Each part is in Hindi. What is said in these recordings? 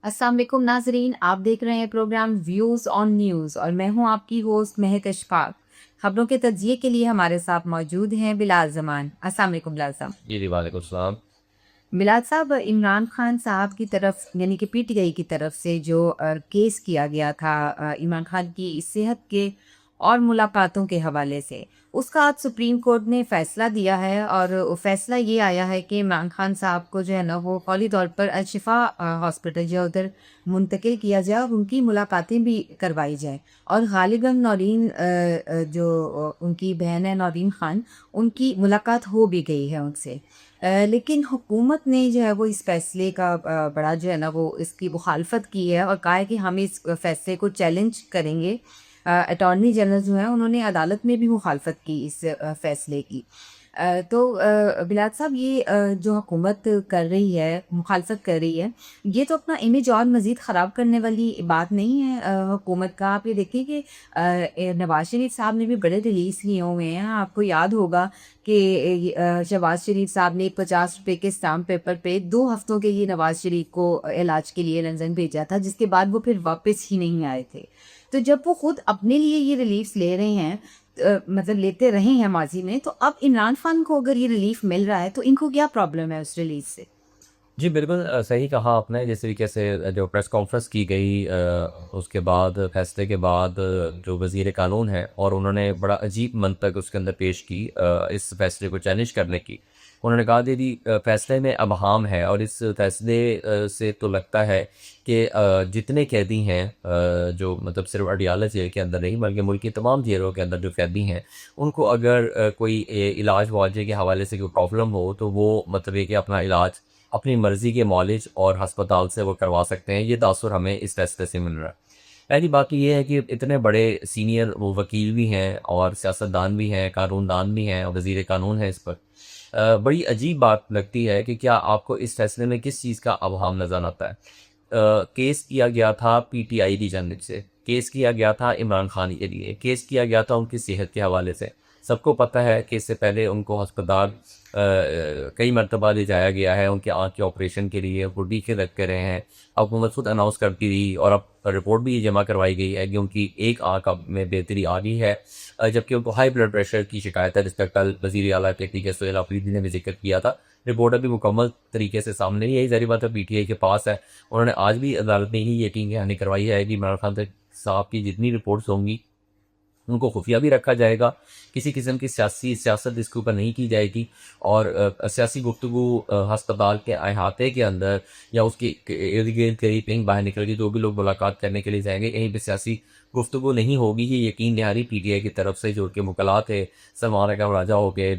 अस्सलाम वालेकुम नाजरीन, आप देख रहे हैं प्रोग्राम व्यूज़ ऑन न्यूज़ और मैं हूं आपकी होस्ट महक अशफाक। खबरों के तजिए के लिए हमारे साथ मौजूद हैं बिलाल जमान। अस्सलाम वालेकुम बिलाल साहब। जी, जी, वालेकुम सलाम। बिलाल साहब, इमरान खान साहब की तरफ यानी कि पीटीआई की तरफ से जो केस किया गया था इमरान खान की सेहत के और मुलाकातों के हवाले से, उसका आज सुप्रीम कोर्ट ने फैसला दिया है और वो फैसला ये आया है कि इमरान खान साहब को जो है ना वो फौरी तौर पर अल-शिफा हॉस्पिटल जो है उधर मुंतकिल किया जाए और उनकी मुलाकातें भी करवाई जाए। और गालिबन नौरीन जो उनकी बहन है नौरीन खान, उनकी मुलाकात हो भी गई है उनसे। लेकिन हुकूमत ने जो है वो इस फ़ैसले का बड़ा जो है ना वो इसकी मुखालफत की है और कहा है कि हम इस फ़ैसले को चैलेंज करेंगे। अटॉर्नी जनरल जो हैं उन्होंने अदालत में भी मुखालफत की इस फ़ैसले की। तो बिलाल साहब, ये जो हुकूमत कर रही है, मुखालफत कर रही है, ये तो अपना इमेज और मज़ीद ख़राब करने वाली बात नहीं है हुकूमत का। आप ये देखिए कि नवाज़ शरीफ साहब ने भी बड़े रिलीज़ किए हुए हैं। आपको याद होगा कि शहबाज शरीफ साहब ने ₹50 के स्टाम्प पेपर पे 2 हफ्तों के लिए नवाज़ शरीफ को इलाज के लिए लंदन भेजा था, जिसके बाद वो फिर वापस ही नहीं आए थे। तो जब वो खुद अपने लिए ये रिलीफ़्स ले रहे हैं, मतलब लेते रहे हैं माज़ी में, तो अब इमरान खान को अगर ये रिलीफ़ मिल रहा है, तो इनको क्या प्रॉब्लम है उस रिलीज़ से? जी, बिल्कुल सही कहा आपने। जिस तरीके से जो प्रेस कॉन्फ्रेंस की गई उसके बाद फैसले के बाद जो वज़ीर कानून हैं और उन्होंने बड़ा अजीब मंतक उसके अंदर पेश की इस फैसले को चैलेंज करने की। उन्होंने कहा दीदी फैसले में अबहम है और इस फैसले से तो लगता है कि जितने कैदी हैं जो मतलब सिर्फ़ अडियाला जेल के अंदर नहीं बल्कि मुल्क की तमाम जेलों के अंदर जो कैदी हैं, उनको अगर कोई इलाज मुआवजे के हवाले से कोई प्रॉब्लम हो तो वो मतलब ये कि अपना इलाज अपनी मर्ज़ी के मौलिज और हस्पताल से वो करवा सकते हैं। ये तासुर हमें इस फ़ैसले से मिल रहा है। पहली बात तो ये है कि इतने बड़े सीनियर वो वकील भी हैं और सियासतदान भी हैं, कानूनदान भी हैं और वज़ीर कानून है इस पर। बड़ी अजीब बात लगती है कि क्या आपको इस फ़ैसले में किस चीज़ का अबहम नज़र आता है? केस किया गया था पीटीआई की जानिब से, केस किया गया था इमरान खान के लिए, केस किया गया था उनकी सेहत के हवाले से। सबको पता है कि इससे पहले उनको अस्पताल कई मरतबा ले जाया गया है उनके आँख के ऑपरेशन के लिए, वो टीके रखे रहे हैं। अब हुकूमत खुद अनाउंस करती रही और अब रिपोर्ट भी ये जमा करवाई गई है कि उनकी एक आँख अब में बेहतरी आ गई है। जबकि उनको हाई ब्लड प्रेशर की शिकायत है, जिसका कल वज़ीर आला तहकीक सोहेल आफरीदी ने भी ज़िक्र किया था। रिपोर्ट अभी मुकम्मल तरीके से सामने नहीं आई, ज़ाहिर बात है पीटीआई के पास है। उन्होंने आज भी अदालत में ही यकीन दहानी करवाई है कि इमरान खान साहब की जितनी रिपोर्ट्स होंगी उनको खुफिया भी रखा जाएगा। किसी किस्म की सियासत इसके ऊपर नहीं की जाएगी और सियासी गुफ्तगू अस्पताल के अहाते के अंदर या उसके इर्द-गिर्द कहीं कहीं बाहर निकल के जो भी लोग मुलाकात करने के लिए जाएँगे, कहीं पे सियासी गुफ्तगू नहीं होगी। ये यकीन दहानी पीटीआई की तरफ से जो उनके वकला थे, सलमान अकरम राजा हो गए,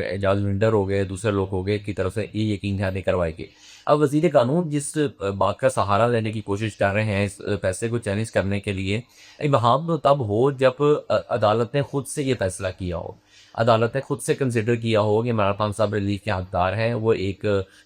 एजाज विंडर हो गए, दूसरे लोग हो गए की तरफ से ये यकीन दहानी करवाई गई। अब वज़ीर कानून जिस बात का सहारा लेने की कोशिश कर रहे हैं इस फैसले को चैलेंज करने के लिए, इबहम तो तब हो जब अदालत ने खुद से ये फैसला किया हो। अदालत ने खुद से कंसिडर किया हो कि इमरान खान साहब रिलीफ के हकदार हैं, वो एक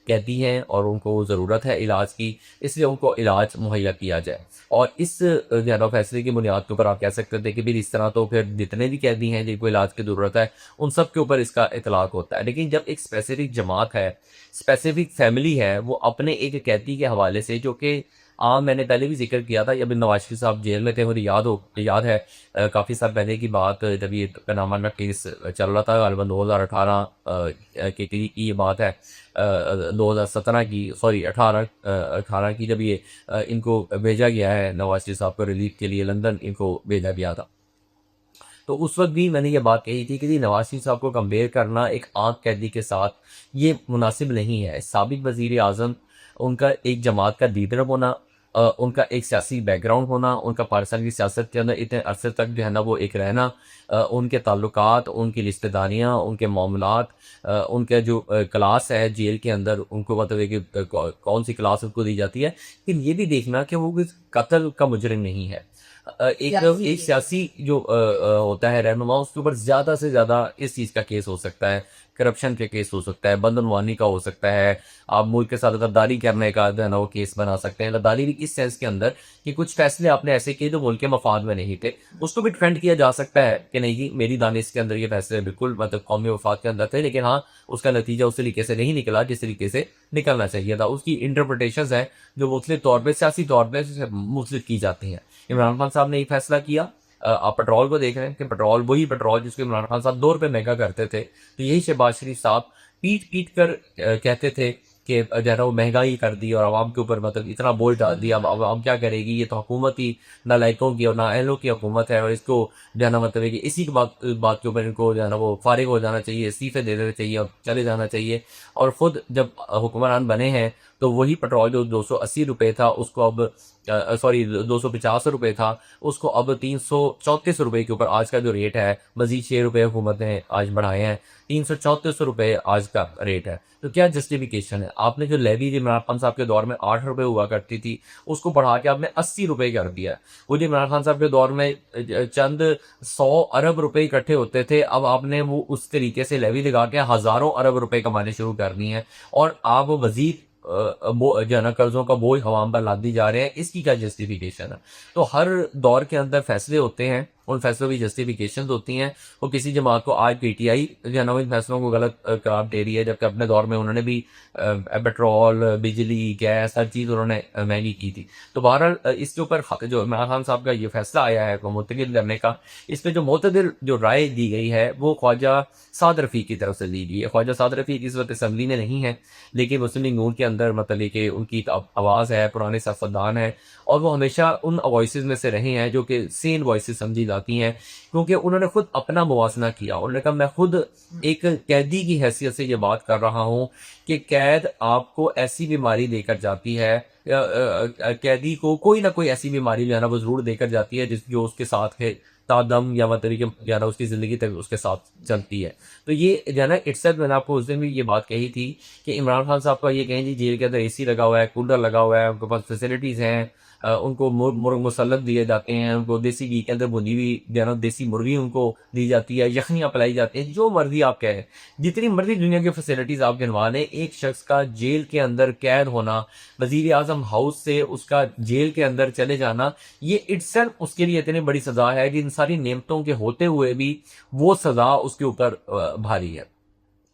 कैदी हैं और उनको ज़रूरत है इलाज की, इसलिए उनको इलाज मुहैया किया जाए। और इस जो है ना फैसले की बुनियाद के ऊपर आप कह सकते थे कि फिर इस तरह तो फिर जितने भी कैदी हैं जिनको इलाज की ज़रूरत है, उन सब के ऊपर इसका इतलाक होता है। लेकिन जब एक स्पेसिफिक जमात है, स्पेसिफिक फैमिली है, वो अपने एक कैदी के हवाले से जो कि मैंने पहले भी ज़िक्र किया था जब नवाज़ शरीफ साहब जेल में थे, मुझे याद है काफ़ी साल पहले की बात जब ये पनामा का केस चल रहा था ग़ालिबन 2018 की ये बात है 2017 की सॉरी 18 की जब ये इनको भेजा गया है नवाज़ शरीफ साहब को रिलीफ़ के लिए लंदन इनको भेजा गया था। तो उस वक़्त भी मैंने ये बात कही थी कि जी नवाज़ शरीफ साहब को कंपेयर करना एक आम कैदी के साथ ये मुनासिब नहीं है। साबिक़ वज़ीर-ए-आज़म उनका एक जमात का लीडर होना उनका एक सियासी बैकग्राउंड होना, उनका पाकिस्तान की सियासत के अंदर इतने अरसे तक जो है ना वो एक रहना उनके ताल्लुकात, उनकी रिश्तेदारियाँ, उनके मामलात उनका जो क्लास है जेल के अंदर उनको मतलब है कि कौन-सी क्लास उनको दी जाती है। लेकिन ये भी देखना कि वो किस कत्ल का मुजरिम नहीं है। सियासी एक है। सियासी जो होता है रहनुमा उसके ऊपर ज़्यादा से ज़्यादा इस चीज़ का केस हो सकता है करप्शन के केस हो सकता है, बदनवानी का हो सकता है, आप मुल्क के साथ गद्दारी करने का जो है ना वो केस बना सकते हैं। गद्दारी भी इस सेंस के अंदर कि कुछ फैसले आपने ऐसे किए जो मुल्क के मफाद में नहीं थे, उसको भी डिफेंड किया जा सकता है कि नहीं जी मेरी दानिश के अंदर ये फैसले बिल्कुल मतलब कौमी मफाद के अंदर थे, लेकिन हाँ उसका नतीजा उस तरीके से नहीं निकला जिस तरीके से निकलना चाहिए था। उसकी इंटरप्रटेशंस हैं जो मुख्तलिफ तौर पर सियासी तौर पर मुख्तलिफ की जाती हैं। इमरान खान साहब ने ये फैसला किया। आप पेट्रोल को देख रहे हैं कि पेट्रोल वही पेट्रोल जिसको इमरान खान साहब 2 रुपये महंगा करते थे, तो यही शहबाज शरीफ साहब पीट पीट कर कहते थे कि जो है ना वो महंगाई कर दी और आवाम के ऊपर मतलब इतना बोझ डाल दिया। अब आवाम क्या करेगी, ये तो हुकूमत ही नालायकों की और नाअहलों की हुकूमत है और इसको जो है ना मतलब है कि इसी की बात के ऊपर इनको जो है ना वो फारिग हो जाना चाहिए, इस्तीफे दे देने चाहिए और चले जाना चाहिए। और ख़ुद जब हुक्मरान बने हैं तो वही पेट्रोल जो 280 रुपये था उसको अब सॉरी 250 रुपये था उसको अब 334 रुपये के ऊपर आज का जो रेट है, मजीद 6 रुपये हुकूमत ने आज बढ़ाए हैं, 334 रुपये आज का रेट है। तो क्या जस्टिफिकेशन है? आपने जो लेवी इमरान खान साहब के दौर में 8 रुपये हुआ करती थी उसको बढ़ा के आपने 80 रुपये कर दिया है। वो जो इमरान खान साहब के दौर में चंद 100 अरब रुपये इकट्ठे होते थे, अब आपने वो उस तरीके से लेवी लगा के हज़ारों अरब रुपये कमाने शुरू कर दिए हैं और आप मजीद जो है ना कर्जों का बोझ हवाम पर लादी जा रहे हैं। इसकी क्या जस्टिफिकेशन है? तो हर दौर के अंदर फैसले होते हैं, उन फैसलों की जस्टिफिकेशन होती हैं। वो किसी जमात को आज पीटीआई जो है ना इन फैसलों को गलत करार दे रही है, जबकि अपने दौर में उन्होंने भी पेट्रोल, बिजली, गैस हर चीज़ उन्होंने महंगी की थी। तो बहरहाल इसके ऊपर जो इमरान खान साहब का ये फैसला आया है को मुंतकिल करने का, इस पर जो मुतदिल जो राय दी गई है वो ख्वाजा साद रफ़ीक की तरफ से दी गई है। ख्वाजा साद रफ़ीक इस वक्त असम्बली में नहीं है, लेकिन मुस्लिम लीग नून के अंदर मतलब कि उनकी आवाज़ है, पुराने सियासतदान है और वो हमेशा उन वॉइस में से रहे हैं जो कि सेन वॉइस समझी जाती हैं, क्योंकि उन्होंने खुद अपना मुवाजना किया। उन्होंने कहा मैं खुद एक कैदी की हैसियत से ये बात कर रहा हूँ कि कैद आपको ऐसी बीमारी देकर जाती है, कैदी को कोई ना कोई ऐसी बीमारी जो है ना वो ज़रूर देकर जाती है जो उसके साथ है तादम या वह तरीके या ना उसकी ज़िंदगी तक उसके साथ चलती है। तो ये जो है ना इट्सल्फ मैंने आपको उस दिन भी ये बात कही थी कि इमरान खान साहब का ये कहें जी जेल के अंदर एसी लगा हुआ है, कूलर लगा हुआ है, उनके पास फैसिलिटीज़ हैं, उनको मुर्ग मुसल्लत दिए जाते हैं, उनको देसी घी के अंदर भुनी हुई जो है ना देसी मुर्गी उनको दी जाती है, यखनियाँ पिलाई जाती हैं, जो मर्जी आप कहें, जितनी मर्जी दुनिया की फैसिलिटीज़ आप गिनवा लें, एक शख्स का जेल के अंदर कैद होना, वज़ीर आज़म हाउस से उसका जेल के अंदर चले जाना, ये इट्सेल्फ उसके लिए इतनी बड़ी सज़ा है कि इन सारी नेमतों के होते हुए भी वो सज़ा उसके ऊपर भारी है।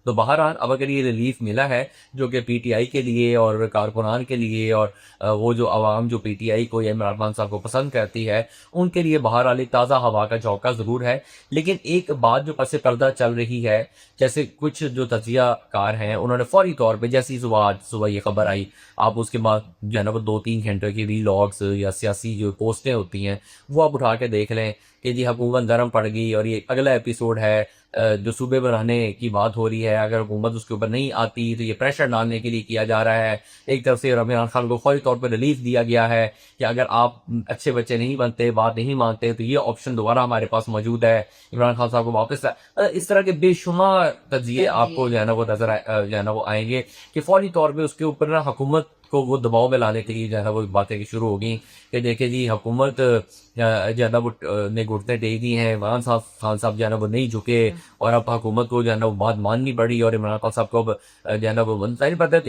तो बहरहाल अब अगर ये रिलीफ मिला है जो कि पीटीआई के लिए और कारकुनान के लिए और वो जो आवाम जो पीटीआई को या इमरान खान साहब को पसंद करती है उनके लिए बहरहाल एक ताज़ा हवा का झोंका ज़रूर है। लेकिन एक बात जो पस पर्दा चल रही है, जैसे कुछ जो तजिया कार हैं उन्होंने फौरी तौर पर जैसी सुबह ये खबर आई, आप उसके बाद जो है ना वो 2-3 घंटे की वीलॉग्स या सियासी जो पोस्टें होती हैं वो आप उठा के देख लें कि जी हुकूमत नरम पड़ गई और ये अगला एपिसोड है जो सूबे बनाने की बात हो रही है, अगर हुकूमत उसके ऊपर नहीं आती तो ये प्रेशर डालने के लिए किया जा रहा है। एक तरफ से इमरान खान को फौरी तौर पर रिलीफ दिया गया है कि अगर आप अच्छे बच्चे नहीं बनते, बात नहीं मानते, तो ये ऑप्शन दोबारा हमारे पास मौजूद है, इमरान खान साहब को वापस इस तरह के बेशुमार तजिए आपको जो है ना वो नजर जो है ना वो आएंगे कि फौरी तौर पर उसके ऊपर ना हुकूमत को वो दबाव में लाने के लिए जो है ना वो बातें शुरू हो गई कि देखिए जी हुकूमत जो है ना वो ने घुटने टेक दी हैं, इमरान खान साहब जो है ना वो नहीं झुके और अब हुकूमत को जो है ना वो बात माननी पड़ी और इमरान खान साहब को अब जो है ना वो नहीं पता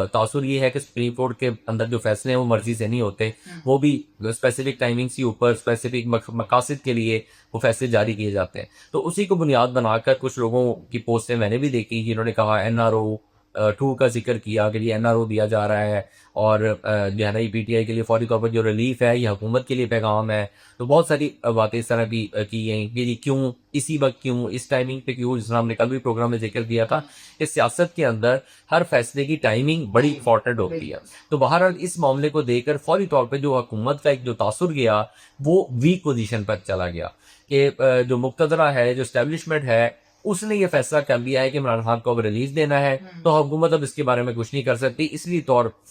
तासुर ये है कि सुप्रीम कोर्ट के अंदर जो फैसले हैं वो मर्जी से नहीं होते, वो भी स्पेसिफिक टाइमिंग्स के ऊपर स्पेसिफिक मकासद के लिए वो फैसले जारी किए जाते हैं। तो उसी को बुनियाद बनाकर कुछ लोगों की पोस्टें मैंने भी देखी जिन्होंने कहा NRO 2 का जिक्र किया कि ये NRO दिया जा रहा है और जो है ना पीटीआई के लिए फौरी तौर पर जो रिलीफ है ये हुकूमत के लिए पैगाम है। तो बहुत सारी बातें इस तरह भी की गई कि जी क्यों इसी वक्त, क्यों इस टाइमिंग पे, क्यों, जिस हमने कल भी प्रोग्राम में जिक्र किया था कि सियासत के अंदर हर फैसले की टाइमिंग बड़ी इंपॉर्टेंट होती है। तो बहरहाल इस मामले को देखकर फौरी तौर पर जो हुकूमत का एक जो तासुर गया वो वीक पोजीशन पर चला गया कि जो मुक्तदरा है, जो इस्टेब्लिशमेंट है, उसने ये फैसला कर लिया है कि इमरान खान को अब रिलीज देना है, तो हुकूमत अब इसके बारे में कुछ नहीं कर सकती। इसलिए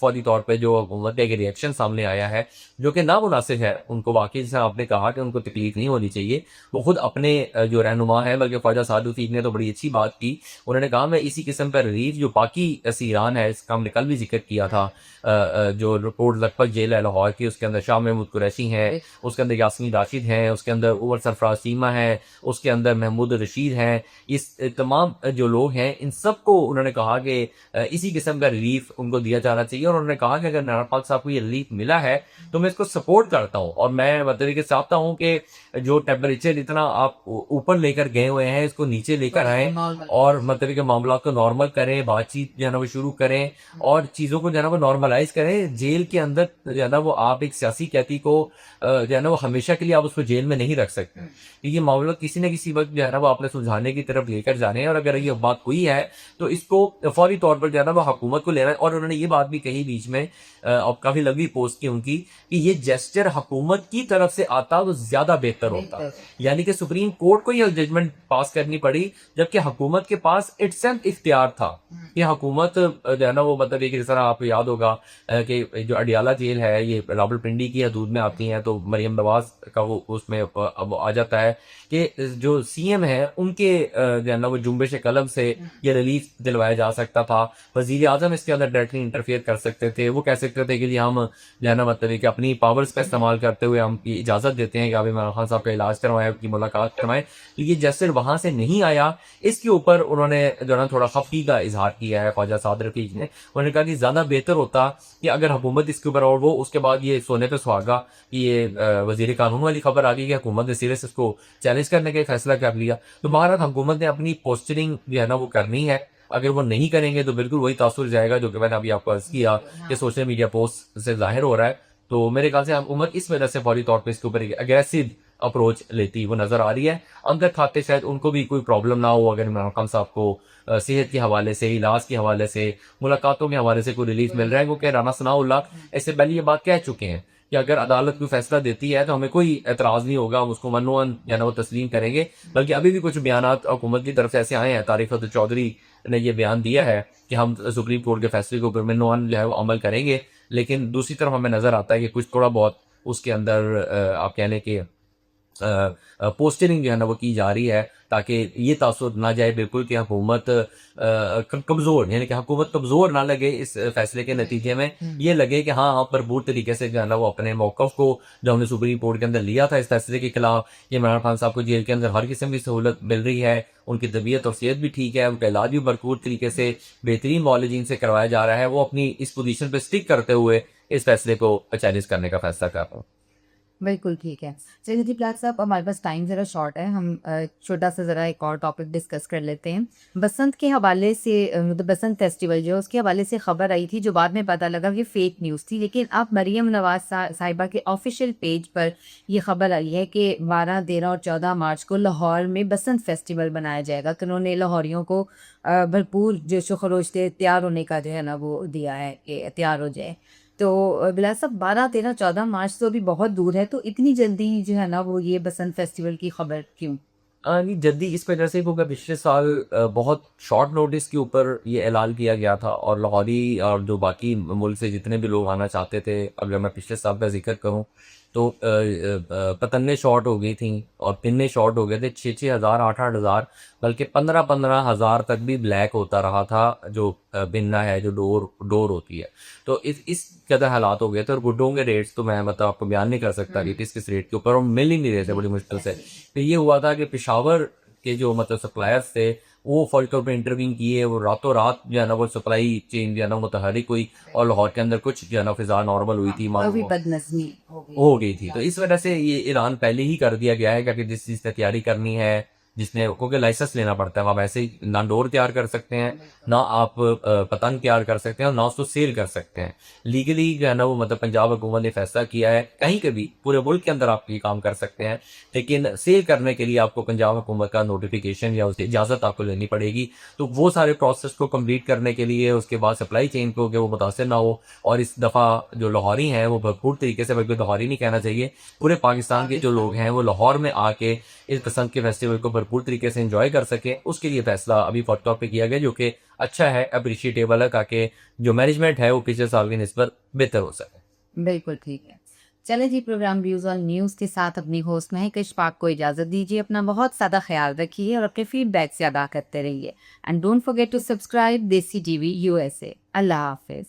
फौरी तौर पे जो हुकूमत का एक रिएक्शन सामने आया है जो कि नामुनासिब है, उनको वाकई जैसे आपने कहा कि उनको तकलीफ नहीं होनी चाहिए, वो खुद अपने जो रहनुमा है, बल्कि ख्वाजा साद रफ़ीक ने तो बड़ी अच्छी बात की। उन्होंने कहा मैं इसी किस्म पर रिलीफ जो बाकी असीरान है, इसका हमने कल भी जिक्र किया था, जो रिपोर्ट लगभग जेल है लाहौर की, उसके अंदर शाह महमूद कुरैशी हैं, उसके अंदर यास्मीन राशिद हैं, उसके अंदर उमर सरफराज चीमा है, उसके अंदर महमूद रशीद हैं, इस तमाम जो लोग हैं इन सबको उन्होंने कहा कि इसी किस्म का रिलीफ उनको दिया जाना चाहिए, और उन्होंने कहा कि अगर इमरान खान साहब को ये रिलीफ मिला है तो मैं इसको सपोर्ट करता हूँ, और मैं मतलब कि चाहता हूँ कि जो टेम्परेचर इतना आप ऊपर लेकर गए हुए हैं इसको नीचे लेकर आए, और मतलब कि मामला को नॉर्मल करें, बातचीत जो है ना वो शुरू करें, और चीज़ों को जो है ना वो नॉर्मलाइज करें। जेल के अंदर जो है ना वो आप एक सियासी कैदी को जो है ना वो हमेशा के लिए आप उसको जेल में नहीं रख सकते। ये मामला किसी न किसी वक्त जो है ना वो आपने सुलझाने की तरफ लेकर जाने हैं, और अगर ये बात हुई है तो इसको फौरी तौर पर जो है ना वो हुकूमत को लेना है। और उन्होंने ये बात भी कही बीच में, और काफ़ी लंबी पोस्ट की उनकी, कि ये जेस्चर हुकूमत की तरफ से आता तो ज़्यादा बेहतर होता, यानी कि सुप्रीम कोर्ट को यह जजमेंट पास करनी पड़ी, जबकि हुकूमत के पास इट्सेल्फ इख्तियार था। ये हुकूमत जो है ना वो मतलब एक जिस तरह आपको याद होगा कि जो अडियाला जेल है ये रावलपिंडी की हदूद में आती हैं, तो मरियम नवाज का वो उसमें अब आ जाता है कि जो सीएम है उनके जो है ना वो जुम्बिश कलम से ये रिलीफ दिलवाया जा सकता था। वजीर आजम इसके अंदर डायरेक्टली इंटरफेयर कर सकते थे, वो कह सकते थे कि जी हम जो है ना मतलब कि अपनी पावर्स का इस्तेमाल करते हुए हम ये इजाज़त देते हैं कि आप इमरान खान साहब का इलाज करवाएं, आपकी मुलाकात करवाएं। तो ये जैसे वहाँ से नहीं आया, इसके ऊपर उन्होंने जो है ना थोड़ा खफी का इजहार किया है ख्वाजा साद रफीक ने। उन्होंने कहा कि ज़्यादा बेहतर होता कि अगर हुकूमत इसके ऊपर, और वो उसके बाद ये सोने पे सुहागा कि ये वजीर कानून वाली खबर आ गई कि हुकूमत ने सीरियस इसको चैलेंज करने का फैसला कर लिया। तो बहरहाल हुकूमत ने अपनी पोस्टरिंग जो है ना वो करनी है, अगर वो नहीं करेंगे तो बिल्कुल वही तासुर जाएगा जो कि मैंने अभी आपको अर्ज किया कि सोशल मीडिया पोस्ट से जाहिर हो रहा है। तो मेरे ख्याल से हुकूमत इस वजह से फौरी तौर पर इसके ऊपर अग्रेसिव अप्रोच लेती वो नजर आ रही है। अंदर खाते शायद उनको भी कोई प्रॉब्लम ना हो अगर इमरान खान साहब को सेहत के हवाले से, इलाज के हवाले से, मुलाकातों के हवाले से कोई रिलीफ मिल रहा है, क्योंकि राना सनाउल्लाह इससे पहले ये बात कह चुके हैं कि अगर अदालत कोई फैसला देती है तो हमें कोई एतराज़ नहीं होगा, हम उसको मनोअन या ना वो तस्लीम करेंगे। बल्कि अभी भी कुछ बयानात हुकूमत की तरफ से ऐसे आए हैं, तारिक फतेह चौधरी ने ये बयान दिया है कि हम सुप्रीम कोर्ट के फैसले के ऊपर मनोअन जो है वो अमल करेंगे। लेकिन दूसरी तरफ हमें नज़र आता है कि कुछ थोड़ा बहुत उसके अंदर आप कह लें कि पोस्टरिंग जो है ना वो की जा रही है, ताकि ये तासुर ना जाए बिल्कुल कि हुकूमत कमज़ोर, यानी कि हुकूमत कमज़ोर ना लगे इस फैसले के नतीजे में। ये लगे कि हाँ आप भरपूर तरीके से जो है ना वो अपने मौक़िफ़ को जो हमने सुप्रीम कोर्ट के अंदर लिया था इस फैसले के खिलाफ, ये इमरान खान साहब को जेल के अंदर हर किस्म की सहूलत मिल रही है, उनकी तबीयत और सेहत भी ठीक है, उनका इलाज भी भरपूर तरीके से बेहतरीन मौलजीन से करवाया जा रहा है, वो अपनी इस पोजीशन पर स्टिक करते हुए इस फैसले को चैलेंज करने का फैसला कर रहे हैं। बिल्कुल ठीक है। चलिए जी प्लाट साहब, हमारे पास टाइम ज़रा शॉर्ट है, हम छोटा-सा ज़रा एक और टॉपिक डिस्कस कर लेते हैं। बसंत के हवाले से मतलब बसंत फेस्टिवल जो है उसके हवाले से ख़बर आई थी जो बाद में पता लगा कि फ़ेक न्यूज़ थी, लेकिन अब मरियम नवाज़ साहिबा के ऑफ़िशियल पेज पर ये ख़बर आई है कि 12, 13 और 14 मार्च को लाहौर में बसंत फेस्टिवल मनाया जाएगा। तो उन्होंने लाहौरियों को भरपूर जोशो खरोश से तैयार होने का जो है ना वो दिया है कि तैयार हो जाए। तो बिलाल साहब 12, 13, 14 मार्च तो अभी बहुत दूर है, तो इतनी जल्दी जो है ना वो ये बसंत फेस्टिवल की खबर क्यों? नहीं जल्दी इस वजह से क्योंकि पिछले साल बहुत शॉर्ट नोटिस के ऊपर ये ऐलान किया गया था, और लाहौरी और जो बाकी मुल्क से जितने भी लोग आना चाहते थे, अगर मैं पिछले साल का जिक्र करूं तो पतंगें शॉर्ट हो गई थी और पिन्ने शॉर्ट हो गए थे, 6-6 हज़ार 8-8 हज़ार बल्कि 15-15 हज़ार तक भी ब्लैक होता रहा था। जो बिन्ना है, जो डोर डोर होती है, तो इस कदर हालात हो गए थे। और गुड्डों के रेट्स तो मैं मतलब आपको बयान नहीं कर सकता कि किस रेट के ऊपर, और मिल ही नहीं रहे थे बड़ी मुश्किल से। तो ये हुआ था कि पेशावर के जो मतलब सप्लायर्स थे वो फौरी तौर पर इंटरवीन किए, वो रातों रात जो है ना वो सप्लाई चेन जो है ना मुतहरिक हुई, और लाहौर के अंदर कुछ जो है ना फिजा नॉर्मल हुई थी, और भी मानो बदनज़मी हो गई। हो गई थी। तो इस वजह से ये ऐलान पहले ही कर दिया गया है कि जिस चीज़ की तैयारी करनी है, जिसने क्योंकि लाइसेंस लेना पड़ता है, आप ऐसे ही ना डोर तैयार कर सकते हैं, ना आप पतंग तैयार कर सकते हैं, और ना उसको सेल कर सकते हैं। लीगली जो है ना वो मतलब पंजाब हुकूमत ने फैसला किया है कहीं के भी पूरे मुल्क के अंदर आप ये काम कर सकते हैं, लेकिन सेल करने के लिए आपको पंजाब हुकूमत का नोटिफिकेशन या उसकी इजाज़त आपको लेनी पड़ेगी। तो वो सारे प्रोसेस को कम्प्लीट करने के लिए उसके बाद सप्लाई चेन को कि वो मुतासर ना हो, और इस दफ़ा जो लाहौरी हैं वो भरपूर तरीके से, बल्कि लाहौरी नहीं कहना चाहिए, पूरे पाकिस्तान के जो लोग हैं वो लाहौर में आके इस पसंद के फेस्टिवल को भरपूर तरीके से एंजॉय कर सकें, उसके लिए फैसला अभी फॉरटॉप पे किया गया, जो कि अच्छा है, अप्रिशिएटेबल है, ताकि जो मैनेजमेंट है वो पिछले साल की निस्बत बेहतर हो सके। बिल्कुल ठीक है। चलें जी, प्रोग्राम व्यूज़ ऑन न्यूज़ के साथ अपनी होस्ट महक इशफाक को इजाज़त दीजिए। अपना बहुत ज़्यादा ख़्याल रखिए और अपने फीडबैक से आगाह करते रहिए। And don't forget to subscribe Desi TV USA। अल्लाह हाफ़िज़।